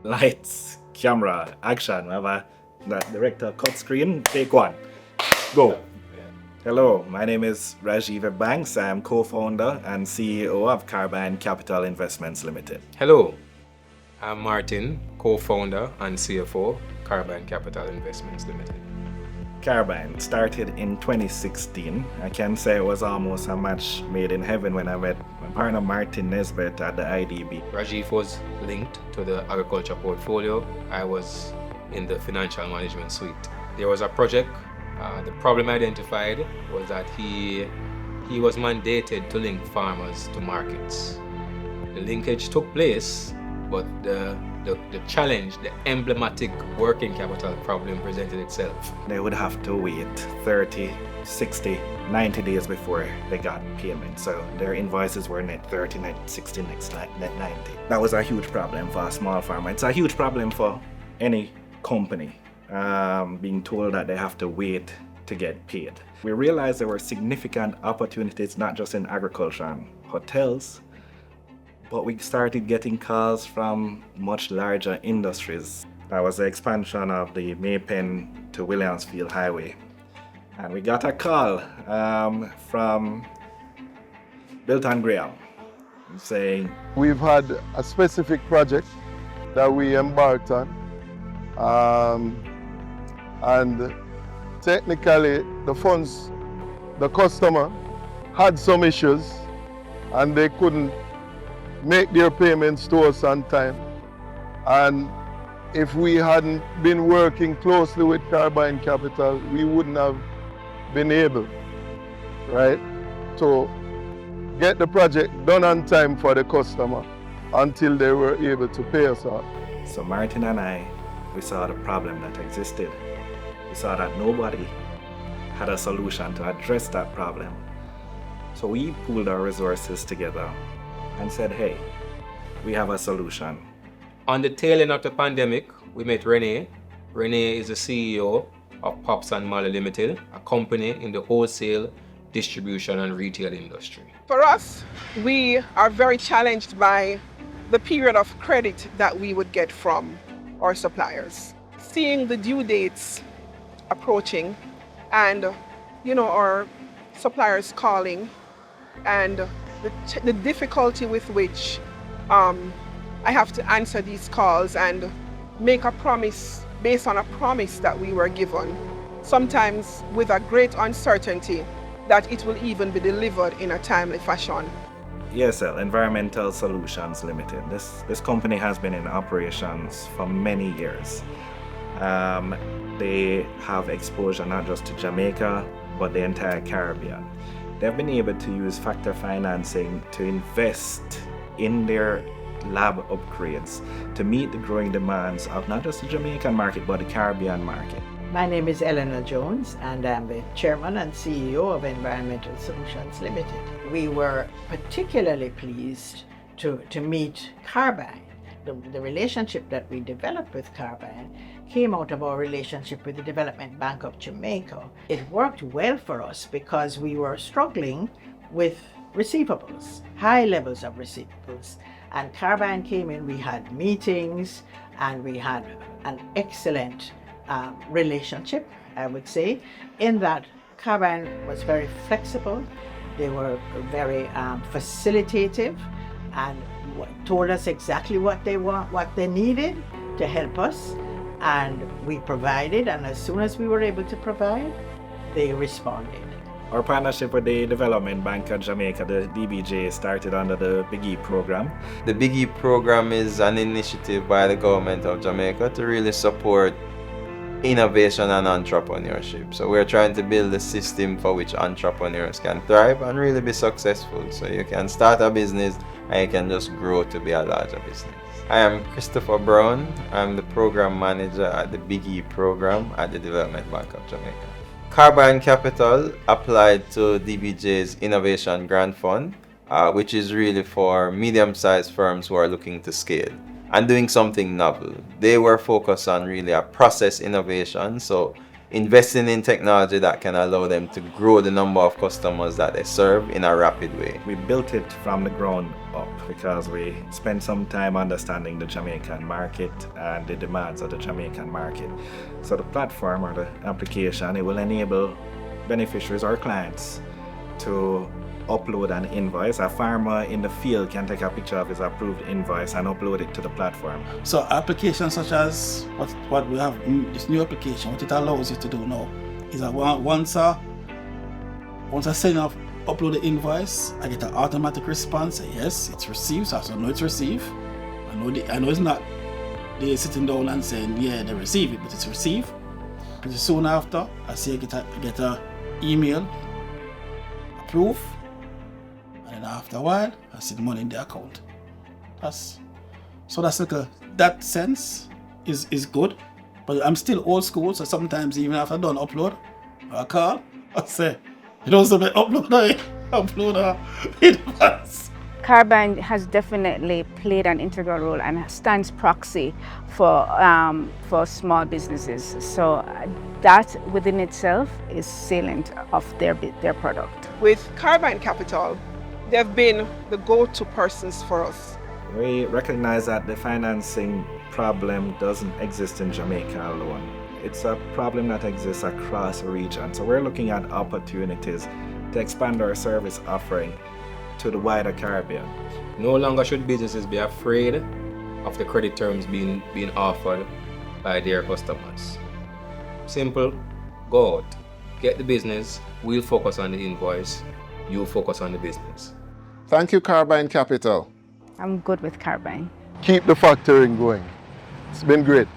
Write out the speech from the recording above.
Lights, camera, action. We have the director cut screen. Take one. Go. Hello, my name is Rajiv Banks. I am co-founder and CEO of Carbyne Capital Investments Limited. Hello, I'm Martin, co-founder and CFO, Carbyne Capital Investments Limited. Carbyne started in 2016. I can say it was almost a match made in heaven when I met my partner Martin Nesbitt at the IDB. Rajiv was linked to the agriculture portfolio. I was in the financial management suite. There was a project. The problem identified was that he was mandated to link farmers to markets. The linkage took place, but the challenge, the emblematic working capital problem presented itself. They would have to wait 30, 60, 90 days before they got payment. So their invoices were net 30, net 60, net 90. That was a huge problem for a small farmer. It's a huge problem for any company, being told that they have to wait to get paid. We realized there were significant opportunities, not just in agriculture and hotels, but we started getting calls from much larger industries. That was the expansion of the Maypen to Williamsfield Highway. And we got a call from Bilton Graham saying, we've had a specific project that we embarked on. And technically the funds, the customer had some issues and they couldn't make their payments to us on time. And if we hadn't been working closely with Carbyne Capital, we wouldn't have been able, right, to get the project done on time for the customer until they were able to pay us off. So Martin and I, we saw the problem that existed. We saw that nobody had a solution to address that problem. So we pooled our resources together and said, hey, we have a solution. On the tail end of the pandemic, we met Renee. Renee is the CEO of Pops and Molly Limited, a company in the wholesale, distribution and retail industry. For us, we are very challenged by the period of credit that we would get from our suppliers. Seeing the due dates approaching and our suppliers calling and the difficulty with which I have to answer these calls and make a promise based on a promise that we were given, sometimes with a great uncertainty that it will even be delivered in a timely fashion. ESL, Environmental Solutions Limited. This company has been in operations for many years. They have exposure not just to Jamaica, but the entire Caribbean. They've been able to use factor financing to invest in their lab upgrades to meet the growing demands of not just the Jamaican market, but the Caribbean market. My name is Eleanor Jones, and I'm the Chairman and CEO of Environmental Solutions Limited. We were particularly pleased to meet Carbyne. The relationship that we developed with Carbyne came out of our relationship with the Development Bank of Jamaica. It worked well for us because we were struggling with receivables, high levels of receivables. And Carbyne came in, we had meetings, and we had an excellent relationship, I would say, in that Carbyne was very flexible. They were very facilitative and told us exactly what they want, what they needed to help us, and we provided, and as soon as we were able to provide, they responded. Our partnership with the Development Bank of Jamaica, the DBJ, started under the Big E program. The Big E program is an initiative by the government of Jamaica to really support innovation and entrepreneurship. So we're trying to build a system for which entrepreneurs can thrive and really be successful. So you can start a business and you can just grow to be a larger business. I am Christopher Brown. I'm the program manager at the Big E program at the Development Bank of Jamaica. Carbyne Capital applied to DBJ's Innovation Grant Fund, which is really for medium-sized firms who are looking to scale and doing something novel. They were focused on really a process innovation, so investing in technology that can allow them to grow the number of customers that they serve in a rapid way. We built it from the ground up because we spent some time understanding the Jamaican market and the demands of the Jamaican market. So the platform or the application, it will enable beneficiaries or clients to upload an invoice. A farmer in the field can take a picture of his approved invoice and upload it to the platform. So applications such as what we have in this new application, what it allows you to do now is that once I send off, upload the invoice, I get an automatic response, say yes, it's received, so I know it's received. I know it's not they sitting down and saying yeah they receive it, but it's received. Pretty soon after, I see I get a email, approve, and after a while, I see the money in the account. That's like that sense is good, but I'm still old school, so sometimes even after I done upload, I call, I say, you know something, upload it. Carbyne has definitely played an integral role and stands proxy for small businesses. So that within itself is salient of their product. With Carbyne Capital, they've been the go-to persons for us. We recognize that the financing problem doesn't exist in Jamaica alone. It's a problem that exists across the region. So we're looking at opportunities to expand our service offering to the wider Caribbean. No longer should businesses be afraid of the credit terms being offered by their customers. Simple, go out, get the business, we'll focus on the invoice, you focus on the business. Thank you, Carbyne Capital. I'm good with Carbyne. Keep the factoring going. It's been great.